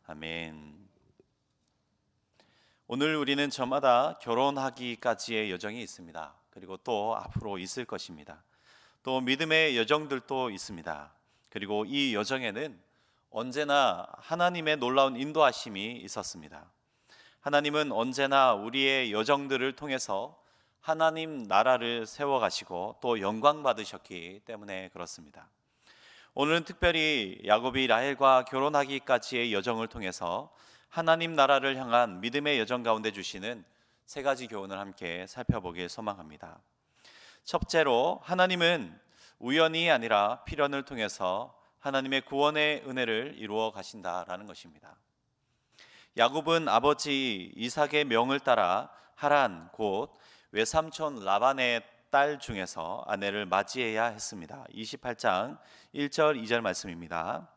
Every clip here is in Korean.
아멘. 오늘 우리는 저마다 결혼하기까지의 여정이 있습니다. 그리고 또 앞으로 있을 것입니다. 또 믿음의 여정들도 있습니다. 그리고 이 여정에는 언제나 하나님의 놀라운 인도하심이 있었습니다. 하나님은 언제나 우리의 여정들을 통해서 하나님 나라를 세워가시고 또 영광 받으셨기 때문에 그렇습니다. 오늘은 특별히 야곱이 라헬과 결혼하기까지의 여정을 통해서 하나님 나라를 향한 믿음의 여정 가운데 주시는 세 가지 교훈을 함께 살펴보길 소망합니다. 첫째로, 하나님은 우연이 아니라 필연을 통해서 하나님의 구원의 은혜를 이루어 가신다라는 것입니다. 야곱은 아버지 이삭의 명을 따라 하란, 곧 외삼촌 라반의 딸 중에서 아내를 맞이해야 했습니다. 28장 1절 2절 말씀입니다.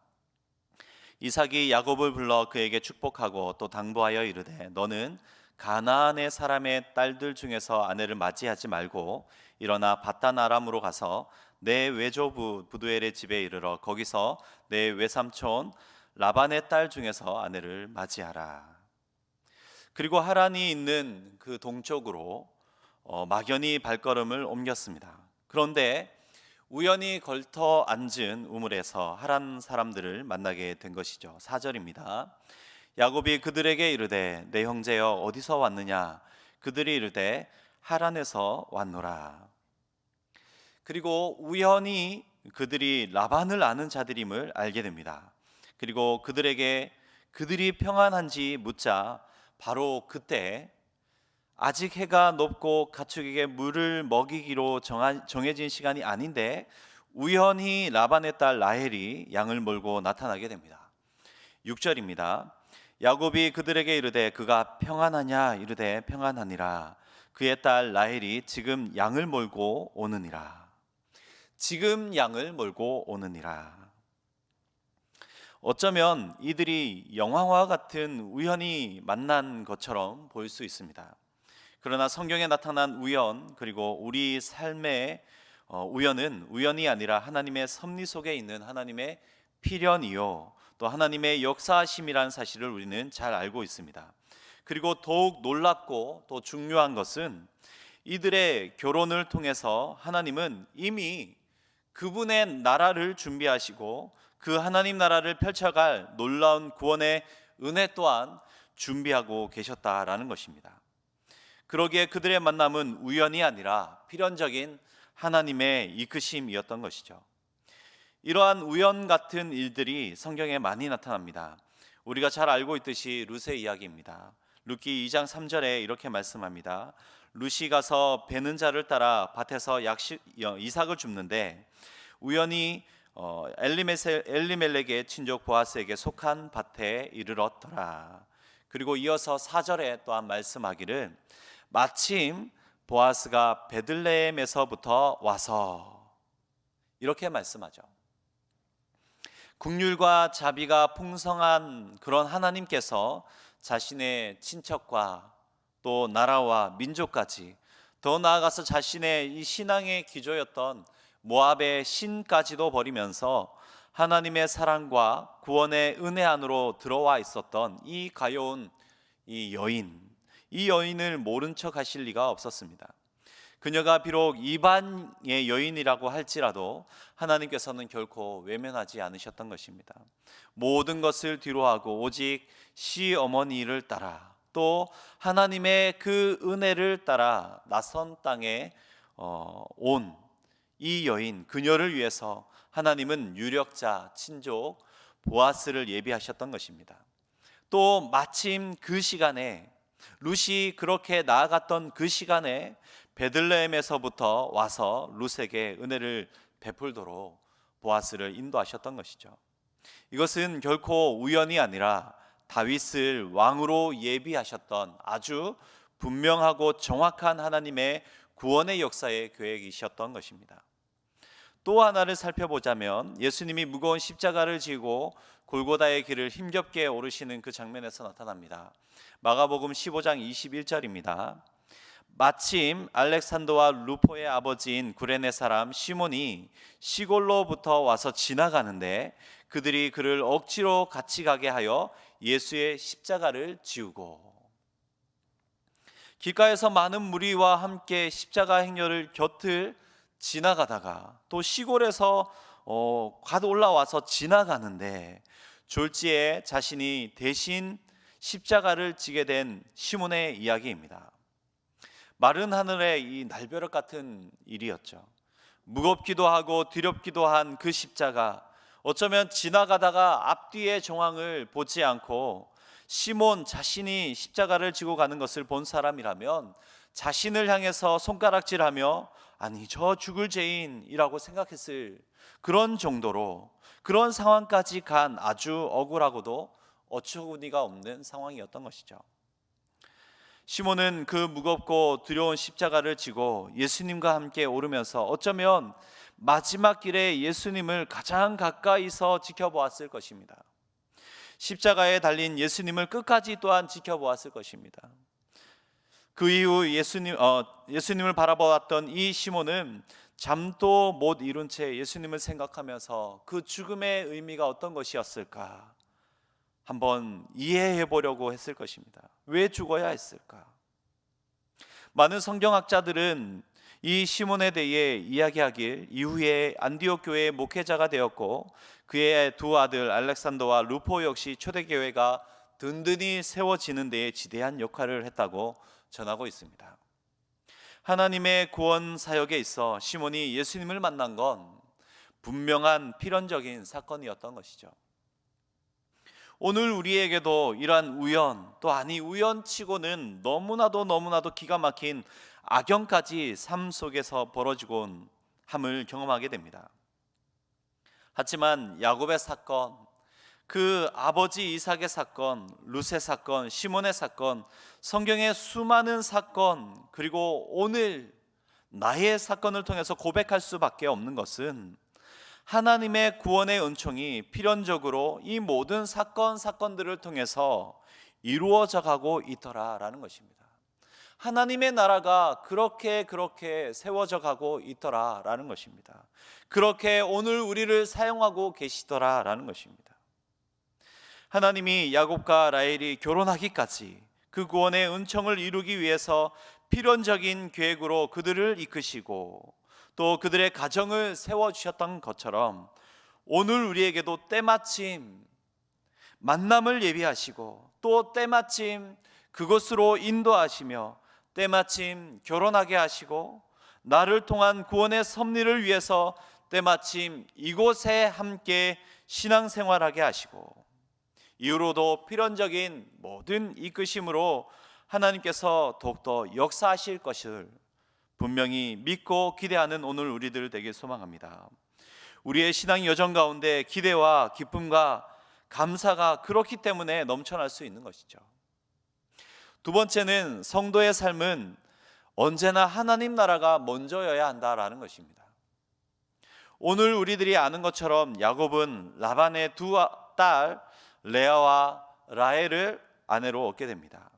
이삭이 야곱을 불러 그에게 축복하고 또 당부하여 이르되, 너는 가나안의 사람의 딸들 중에서 아내를 맞이하지 말고 일어나 밧단 아람으로 가서 내 외조부 부두엘의 집에 이르러 거기서 내 외삼촌 라반의 딸 중에서 아내를 맞이하라. 그리고 하란이 있는 그 동쪽으로 막연히 발걸음을 옮겼습니다. 그런데 우연히 걸터 앉은 우물에서 하란 사람들을 만나게 된 것이죠. 4절입니다. 야곱이 그들에게 이르되, 내 형제여 어디서 왔느냐? 그들이 이르되, 하란에서 왔노라. 그리고 우연히 그들이 라반을 아는 자들임을 알게 됩니다. 그리고 그들에게 그들이 평안한지 묻자 바로 그때 아직 해가 높고 가축에게 물을 먹이기로 정해진 시간이 아닌데 우연히 라반의 딸 라헬이 양을 몰고 나타나게 됩니다. 6절입니다. 야곱이 그들에게 이르되, 그가 평안하냐? 이르되 평안하니라. 그의 딸 라헬이 지금 양을 몰고 오느니라. 지금 양을 몰고 오느니라. 어쩌면 이들이 영화와 같은 우연히 만난 것처럼 보일 수 있습니다. 그러나 성경에 나타난 우연, 그리고 우리 삶의 우연은 우연이 아니라 하나님의 섭리 속에 있는 하나님의 필연이요 또 하나님의 역사하심이라는 사실을 우리는 잘 알고 있습니다. 그리고 더욱 놀랍고 또 중요한 것은 이들의 결혼을 통해서 하나님은 이미 그분의 나라를 준비하시고 그 하나님 나라를 펼쳐갈 놀라운 구원의 은혜 또한 준비하고 계셨다라는 것입니다. 그러기에 그들의 만남은 우연이 아니라 필연적인 하나님의 이끄심이었던 것이죠. 이러한 우연 같은 일들이 성경에 많이 나타납니다. 우리가 잘 알고 있듯이 룻의 이야기입니다. 룻기 2장 3절에 이렇게 말씀합니다. 룻이 가서 베는 자를 따라 밭에서 이삭을 줍는데 우연히 엘리멜렉의 친족 보아스에게 속한 밭에 이르렀더라. 그리고 이어서 4절에 또한 말씀하기를, 마침 보아스가 베들레헴에서부터 와서, 이렇게 말씀하죠. 긍휼과 자비가 풍성한 그런 하나님께서 자신의 친척과 또 나라와 민족까지, 더 나아가서 자신의 이 신앙의 기조였던 모압의 신까지도 버리면서 하나님의 사랑과 구원의 은혜 안으로 들어와 있었던 이 가여운 이 여인을 모른 척 하실 리가 없었습니다. 그녀가 비록 이방의 여인이라고 할지라도 하나님께서는 결코 외면하지 않으셨던 것입니다. 모든 것을 뒤로하고 오직 시어머니를 따라 또 하나님의 그 은혜를 따라 낯선 땅에 온 이 여인, 그녀를 위해서 하나님은 유력자, 친족 보아스를 예비하셨던 것입니다. 또 마침 그 시간에, 룻이 그렇게 나아갔던 그 시간에 베들레헴에서부터 와서 룻에게 은혜를 베풀도록 보아스를 인도하셨던 것이죠. 이것은 결코 우연이 아니라 다윗을 왕으로 예비하셨던 아주 분명하고 정확한 하나님의 구원의 역사의 계획이셨던 것입니다. 또 하나를 살펴보자면 예수님이 무거운 십자가를 지고 골고다의 길을 힘겹게 오르시는 그 장면에서 나타납니다. 마가복음 15장 21절입니다. 마침 알렉산더와 루포의 아버지인 구레네 사람 시몬이 시골로부터 와서 지나가는데 그들이 그를 억지로 같이 가게 하여 예수의 십자가를 지우고, 길가에서 많은 무리와 함께 십자가 행렬을 곁을 지나가다가 또 시골에서 갓 올라와서 지나가는데 졸지에 자신이 대신 십자가를 지게 된 시몬의 이야기입니다. 마른 하늘에 이 날벼락 같은 일이었죠. 무겁기도 하고 두렵기도 한 그 십자가, 어쩌면 지나가다가 앞뒤의 정황을 보지 않고 시몬 자신이 십자가를 지고 가는 것을 본 사람이라면 자신을 향해서 손가락질하며 아니 저 죽을 죄인이라고 생각했을 그런 정도로, 그런 상황까지 간 아주 억울하고도 어처구니가 없는 상황이었던 것이죠. 시몬은 그 무겁고 두려운 십자가를 지고 예수님과 함께 오르면서 어쩌면 마지막 길에 예수님을 가장 가까이서 지켜보았을 것입니다. 십자가에 달린 예수님을 끝까지 또한 지켜보았을 것입니다. 그 이후 예수님을 바라보았던 이 시몬은 잠도 못 이룬 채 예수님을 생각하면서 그 죽음의 의미가 어떤 것이었을까 한번 이해해 보려고 했을 것입니다. 왜 죽어야 했을까? 많은 성경학자들은 이 시몬에 대해 이야기하길 이후에 안디옥 교회의 목회자가 되었고 그의 두 아들 알렉산더와 루포 역시 초대교회가 든든히 세워지는 데에 지대한 역할을 했다고 전하고 있습니다. 하나님의 구원 사역에 있어 시몬이 예수님을 만난 건 분명한 필연적인 사건이었던 것이죠. 오늘 우리에게도 이러한 우연, 또 아니 우연치고는 너무나도 기가 막힌 악연까지 삶 속에서 벌어지곤 함을 경험하게 됩니다. 하지만 야곱의 사건, 그 아버지 이삭의 사건, 룻의 사건, 시몬의 사건, 성경의 수많은 사건, 그리고 오늘 나의 사건을 통해서 고백할 수밖에 없는 것은 하나님의 구원의 은총이 필연적으로 이 모든 사건들을 통해서 이루어져 가고 있더라라는 것입니다. 하나님의 나라가 그렇게 세워져 가고 있더라라는 것입니다. 그렇게 오늘 우리를 사용하고 계시더라라는 것입니다. 하나님이 야곱과 라헬이 결혼하기까지 그 구원의 은총을 이루기 위해서 필연적인 계획으로 그들을 이끄시고 또 그들의 가정을 세워주셨던 것처럼 오늘 우리에게도 때마침 만남을 예비하시고 또 때마침 그곳으로 인도하시며 때마침 결혼하게 하시고 나를 통한 구원의 섭리를 위해서 때마침 이곳에 함께 신앙생활하게 하시고 이후로도 필연적인 모든 이끄심으로 하나님께서 더욱더 역사하실 것을 분명히 믿고 기대하는 오늘 우리들 되길 소망합니다. 우리의 신앙 여정 가운데 기대와 기쁨과 감사가 그렇기 때문에 넘쳐날 수 있는 것이죠. 두 번째는 성도의 삶은 언제나 하나님 나라가 먼저여야 한다라는 것입니다. 오늘 우리들이 아는 것처럼 야곱은 라반의 두 딸 레아와 라헬을 아내로 얻게 됩니다.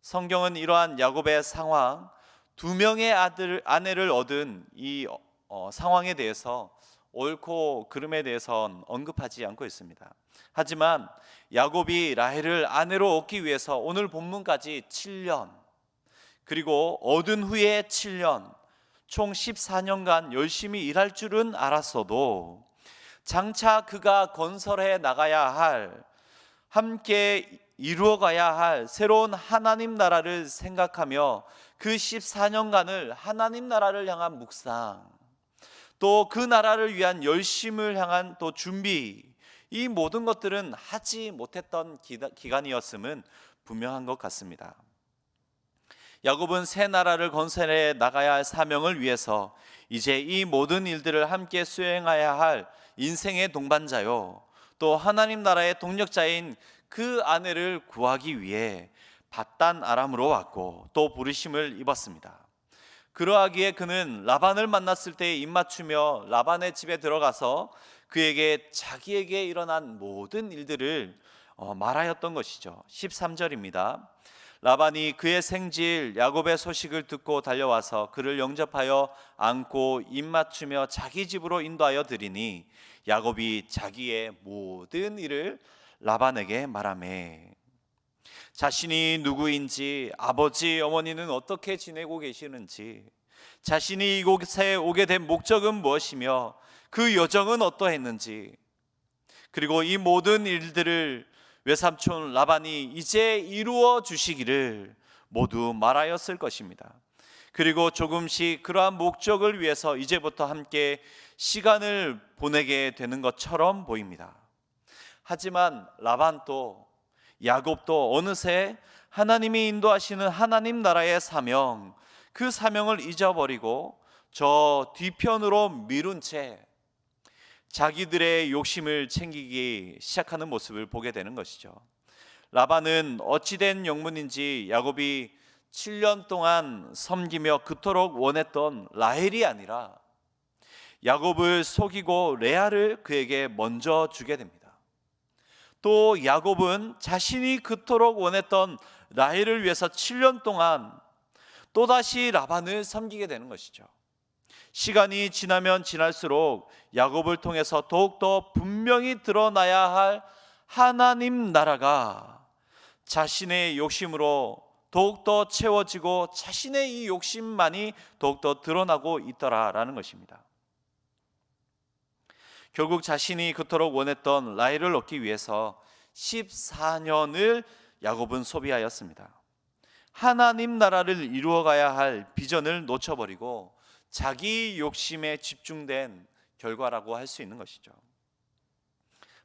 성경은 이러한 야곱의 상황, 두 명의 아내를 얻은 이 상황에 대해서 옳고 그름에 대해서는 언급하지 않고 있습니다. 하지만 야곱이 라헬을 아내로 얻기 위해서 오늘 본문까지 7년, 그리고 얻은 후에 7년, 총 14년간 열심히 일할 줄은 알았어도 장차 그가 건설해 나가야 할, 함께 이루어가야 할 새로운 하나님 나라를 생각하며 그 14년간을 하나님 나라를 향한 묵상, 또 그 나라를 위한 열심을 향한 또 준비, 이 모든 것들은 하지 못했던 기간이었음은 분명한 것 같습니다. 야곱은 새 나라를 건설해 나가야 할 사명을 위해서 이제 이 모든 일들을 함께 수행해야 할 인생의 동반자요, 또 하나님 나라의 동력자인 그 아내를 구하기 위해 밧단 아람으로 왔고 또 부르심을 입었습니다. 그러하기에 그는 라반을 만났을 때 입맞추며 라반의 집에 들어가서 그에게 자기에게 일어난 모든 일들을 말하였던 것이죠. 13절입니다. 라반이 그의 생질 야곱의 소식을 듣고 달려와서 그를 영접하여 안고 입맞추며 자기 집으로 인도하여 드리니 야곱이 자기의 모든 일을 라반에게 말하매 자신이 누구인지, 아버지 어머니는 어떻게 지내고 계시는지, 자신이 이곳에 오게 된 목적은 무엇이며 그 여정은 어떠했는지, 그리고 이 모든 일들을 외삼촌 라반이 이제 이루어 주시기를 모두 말하였을 것입니다. 그리고 조금씩 그러한 목적을 위해서 이제부터 함께 시간을 보내게 되는 것처럼 보입니다. 하지만 라반도 야곱도 어느새 하나님이 인도하시는 하나님 나라의 사명, 그 사명을 잊어버리고 저 뒤편으로 미룬 채 자기들의 욕심을 챙기기 시작하는 모습을 보게 되는 것이죠. 라반은 어찌된 영문인지 야곱이 7년 동안 섬기며 그토록 원했던 라헬이 아니라 야곱을 속이고 레아를 그에게 먼저 주게 됩니다. 또 야곱은 자신이 그토록 원했던 라헬을 위해서 7년 동안 또다시 라반을 섬기게 되는 것이죠. 시간이 지나면 지날수록 야곱을 통해서 더욱더 분명히 드러나야 할 하나님 나라가 자신의 욕심으로 더욱더 채워지고 자신의 이 욕심만이 더욱더 드러나고 있더라라는 것입니다. 결국 자신이 그토록 원했던 라헬을 얻기 위해서 14년을 야곱은 소비하였습니다. 하나님 나라를 이루어가야 할 비전을 놓쳐버리고 자기 욕심에 집중된 결과라고 할 수 있는 것이죠.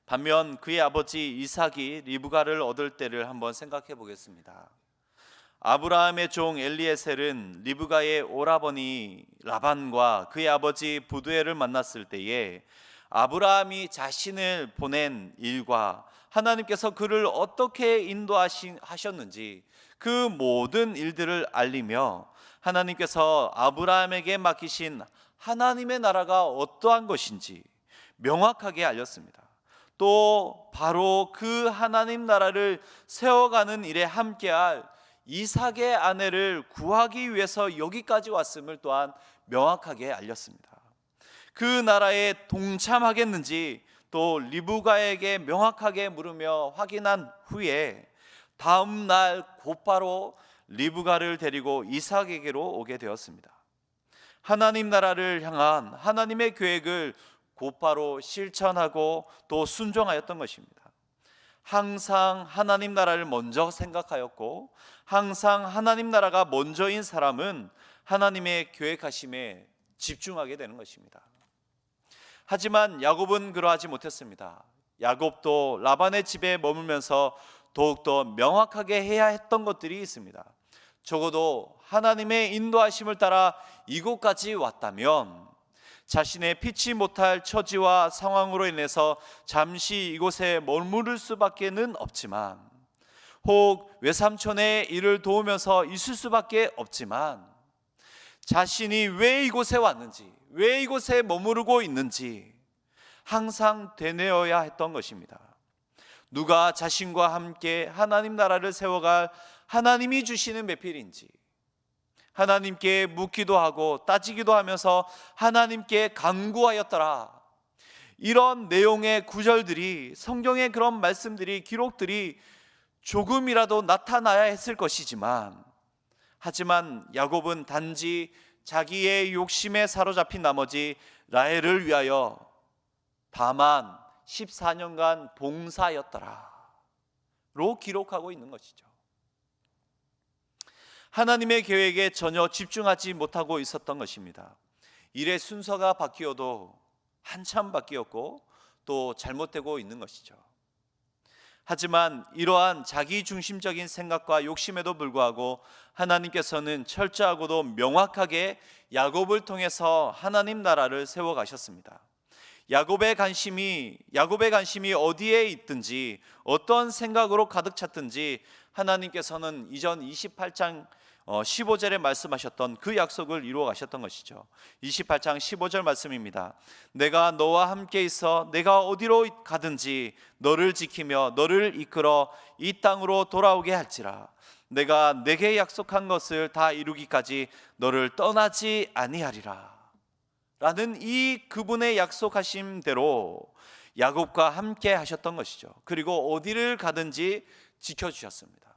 반면 그의 아버지 이삭이 리브가를 얻을 때를 한번 생각해 보겠습니다. 아브라함의 종 엘리에셀은 리브가의 오라버니 라반과 그의 아버지 부두엘을 만났을 때에 아브라함이 자신을 보낸 일과 하나님께서 그를 어떻게 인도하셨는지 그 모든 일들을 알리며 하나님께서 아브라함에게 맡기신 하나님의 나라가 어떠한 것인지 명확하게 알렸습니다. 또 바로 그 하나님 나라를 세워가는 일에 함께할 이삭의 아내를 구하기 위해서 여기까지 왔음을 또한 명확하게 알렸습니다. 그 나라에 동참하겠는지 또 리브가에게 명확하게 물으며 확인한 후에 다음 날 곧바로 리브가를 데리고 이삭에게로 오게 되었습니다. 하나님 나라를 향한 하나님의 계획을 곧바로 실천하고 또 순종하였던 것입니다. 항상 하나님 나라를 먼저 생각하였고 항상 하나님 나라가 먼저인 사람은 하나님의 계획하심에 집중하게 되는 것입니다. 하지만 야곱은 그러하지 못했습니다. 야곱도 라반의 집에 머물면서 더욱더 명확하게 해야 했던 것들이 있습니다. 적어도 하나님의 인도하심을 따라 이곳까지 왔다면 자신의 피치 못할 처지와 상황으로 인해서 잠시 이곳에 머무를 수밖에는 없지만, 혹 외삼촌의 일을 도우면서 있을 수밖에 없지만, 자신이 왜 이곳에 왔는지, 왜 이곳에 머무르고 있는지 항상 되뇌어야 했던 것입니다. 누가 자신과 함께 하나님 나라를 세워갈 하나님이 주시는 배필인지 하나님께 묻기도 하고 따지기도 하면서 하나님께 간구하였더라. 이런 내용의 구절들이, 성경의 그런 말씀들이, 기록들이 조금이라도 나타나야 했을 것이지만, 하지만 야곱은 단지 자기의 욕심에 사로잡힌 나머지 라헬을 위하여 다만 14년간 봉사하였더라 로 기록하고 있는 것이죠. 하나님의 계획에 전혀 집중하지 못하고 있었던 것입니다. 일의 순서가 바뀌어도 한참 바뀌었고 또 잘못되고 있는 것이죠. 하지만 이러한 자기중심적인 생각과 욕심에도 불구하고 하나님께서는 철저하고도 명확하게 야곱을 통해서 하나님 나라를 세워가셨습니다. 야곱의 관심이 어디에 있든지 어떤 생각으로 가득 찼든지 하나님께서는 이전 28장 15절에 말씀하셨던 그 약속을 이루어 가셨던 것이죠. 28장 15절 말씀입니다. 내가 너와 함께 있어 내가 어디로 가든지 너를 지키며 너를 이끌어 이 땅으로 돌아오게 할지라. 내가 내게 약속한 것을 다 이루기까지 너를 떠나지 아니하리라 라는 이 그분의 약속하심대로 야곱과 함께 하셨던 것이죠. 그리고 어디를 가든지 지켜주셨습니다.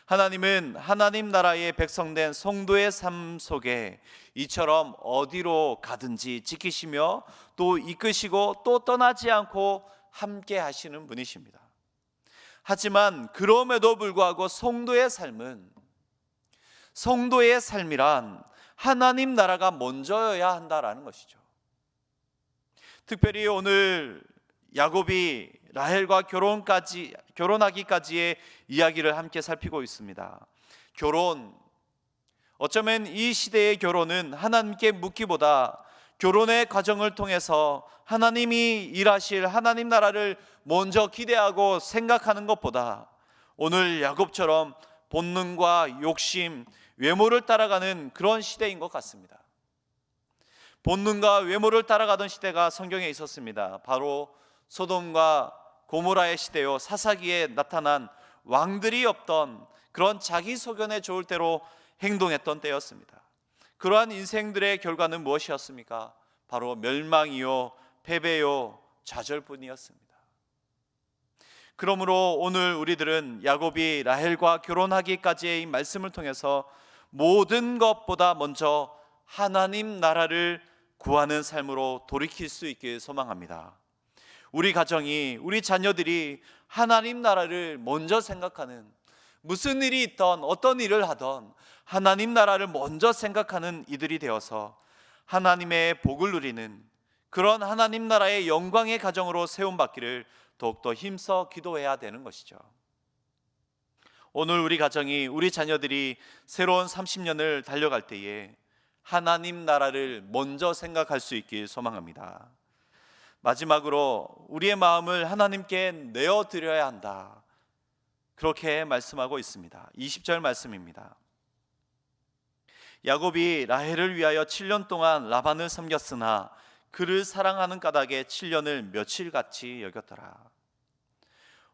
하나님은 하나님 나라의 백성된 성도의 삶 속에 이처럼 어디로 가든지 지키시며 또 이끄시고 또 떠나지 않고 함께 하시는 분이십니다. 하지만 그럼에도 불구하고 성도의 삶이란 하나님 나라가 먼저여야 한다라는 것이죠. 특별히 오늘 야곱이 라헬과 결혼하기까지의 이야기를 함께 살피고 있습니다. 어쩌면 이 시대의 결혼은 하나님께 묻기보다 결혼의 과정을 통해서 하나님이 일하실 하나님 나라를 먼저 기대하고 생각하는 것보다 오늘 야곱처럼 본능과 욕심, 외모를 따라가는 그런 시대인 것 같습니다. 본능과 외모를 따라가던 시대가 성경에 있었습니다. 바로 소돔과 고모라의 시대요, 사사기에 나타난 왕들이 없던 그런 자기 소견에 좋을 대로 행동했던 때였습니다. 그러한 인생들의 결과는 무엇이었습니까? 바로 멸망이요, 패배요, 좌절뿐이었습니다. 그러므로 오늘 우리들은 야곱이 라헬과 결혼하기까지의 이 말씀을 통해서 모든 것보다 먼저 하나님 나라를 구하는 삶으로 돌이킬 수 있길 소망합니다. 우리 가정이, 우리 자녀들이 하나님 나라를 먼저 생각하는, 무슨 일이 있던 어떤 일을 하던 하나님 나라를 먼저 생각하는 이들이 되어서 하나님의 복을 누리는 그런 하나님 나라의 영광의 가정으로 세움받기를 더욱더 힘써 기도해야 되는 것이죠. 오늘 우리 가정이, 우리 자녀들이 새로운 30년을 달려갈 때에 하나님 나라를 먼저 생각할 수 있길 소망합니다. 마지막으로 우리의 마음을 하나님께 내어드려야 한다, 그렇게 말씀하고 있습니다. 20절 말씀입니다. 야곱이 라헬을 위하여 7년 동안 라반을 섬겼으나 그를 사랑하는 까닭에 7년을 며칠같이 여겼더라.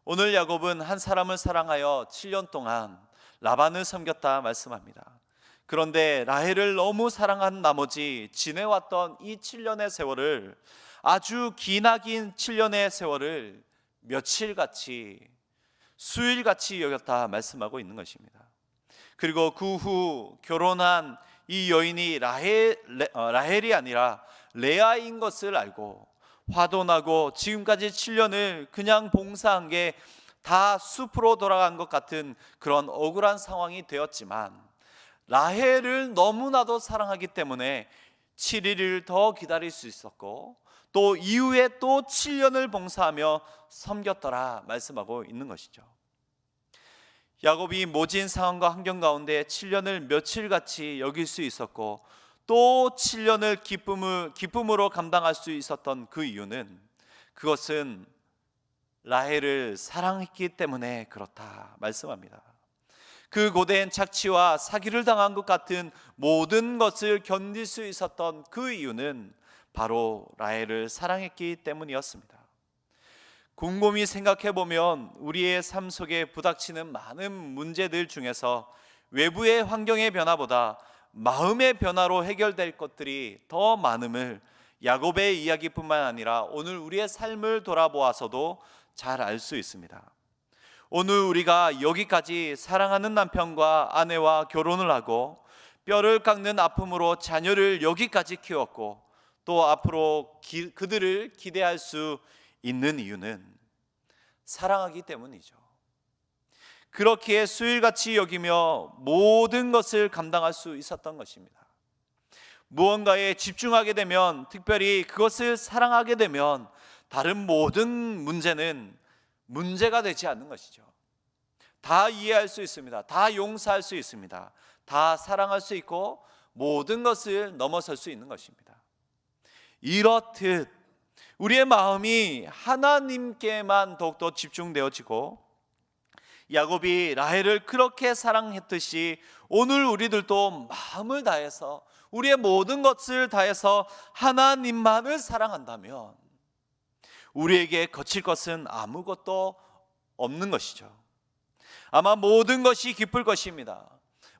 오늘 야곱은 한 사람을 사랑하여 7년 동안 라반을 섬겼다 말씀합니다. 그런데 라헬을 너무 사랑한 나머지 지내왔던 이 7년의 세월을, 아주 기나긴 7년의 세월을 며칠같이, 수일같이 여겼다 말씀하고 있는 것입니다. 그리고 그 후 결혼한 이 여인이 라헬이 아니라 레아인 것을 알고 화도 나고 지금까지 7년을 그냥 봉사한 게 다 숲으로 돌아간 것 같은 그런 억울한 상황이 되었지만, 라헬을 너무나도 사랑하기 때문에 7일을 더 기다릴 수 있었고 또 이후에 또 7년을 봉사하며 섬겼더라 말씀하고 있는 것이죠. 야곱이 모진 상황과 환경 가운데 7년을 며칠같이 여길 수 있었고 또 7년을 기쁨으로 감당할 수 있었던 그 이유는, 그것은 라헬을 사랑했기 때문에 그렇다 말씀합니다. 그 고된 착취와 사기를 당한 것 같은 모든 것을 견딜 수 있었던 그 이유는 바로 라헬을 사랑했기 때문이었습니다. 곰곰이 생각해 보면 우리의 삶 속에 부닥치는 많은 문제들 중에서 외부의 환경의 변화보다 마음의 변화로 해결될 것들이 더 많음을 야곱의 이야기뿐만 아니라 오늘 우리의 삶을 돌아보아서도 잘 알 수 있습니다. 오늘 우리가 여기까지 사랑하는 남편과 아내와 결혼을 하고 뼈를 깎는 아픔으로 자녀를 여기까지 키웠고 또 앞으로 그들을 기대할 수 있는 이유는 사랑하기 때문이죠. 그렇기에 수일같이 여기며 모든 것을 감당할 수 있었던 것입니다. 무언가에 집중하게 되면, 특별히 그것을 사랑하게 되면 다른 모든 문제는 문제가 되지 않는 것이죠. 다 이해할 수 있습니다. 다 용서할 수 있습니다. 다 사랑할 수 있고 모든 것을 넘어설 수 있는 것입니다. 이렇듯 우리의 마음이 하나님께만 더욱더 집중되어지고 야곱이 라헬을 그렇게 사랑했듯이 오늘 우리들도 마음을 다해서, 우리의 모든 것을 다해서 하나님만을 사랑한다면 우리에게 거칠 것은 아무것도 없는 것이죠. 아마 모든 것이 기쁠 것입니다.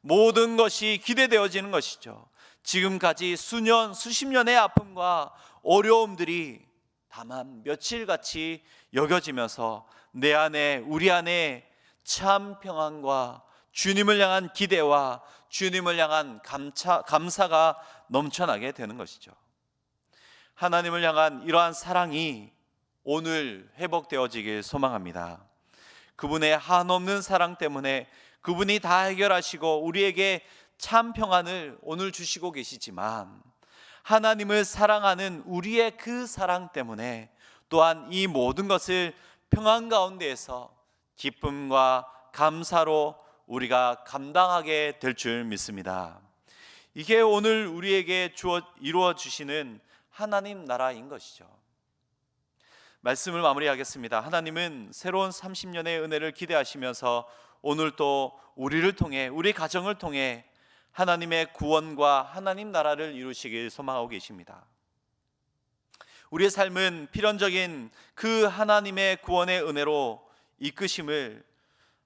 모든 것이 기대되어지는 것이죠. 지금까지 수년, 수십 년의 아픔과 어려움들이 다만 며칠같이 여겨지면서 내 안에, 우리 안에 참 평안과 주님을 향한 기대와 주님을 향한 감사가 넘쳐나게 되는 것이죠. 하나님을 향한 이러한 사랑이 오늘 회복되어지길 소망합니다. 그분의 한없는 사랑 때문에 그분이 다 해결하시고 우리에게 참 평안을 오늘 주시고 계시지만, 하나님을 사랑하는 우리의 그 사랑 때문에 또한 이 모든 것을 평안 가운데에서 기쁨과 감사로 우리가 감당하게 될 줄 믿습니다. 이게 오늘 우리에게 이루어 주시는 하나님 나라인 것이죠. 말씀을 마무리하겠습니다. 하나님은 새로운 30년의 은혜를 기대하시면서 오늘 또 우리를 통해, 우리 가정을 통해 하나님의 구원과 하나님 나라를 이루시길 소망하고 계십니다. 우리의 삶은 필연적인 그 하나님의 구원의 은혜로 이끄심을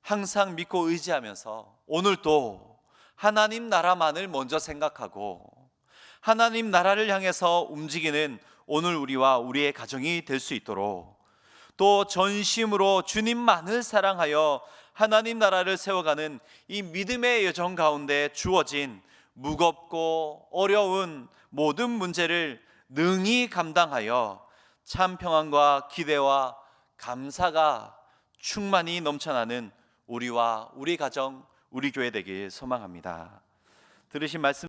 항상 믿고 의지하면서 오늘도 하나님 나라만을 먼저 생각하고 하나님 나라를 향해서 움직이는 오늘 우리와 우리의 가정이 될 수 있도록, 또 전심으로 주님만을 사랑하여 하나님 나라를 세워가는 이 믿음의 여정 가운데 주어진 무겁고 어려운 모든 문제를 능히 감당하여 참 평안과 기대와 감사가 충만히 넘쳐나는 우리와 우리 가정, 우리 교회 되길 소망합니다. 들으신 말씀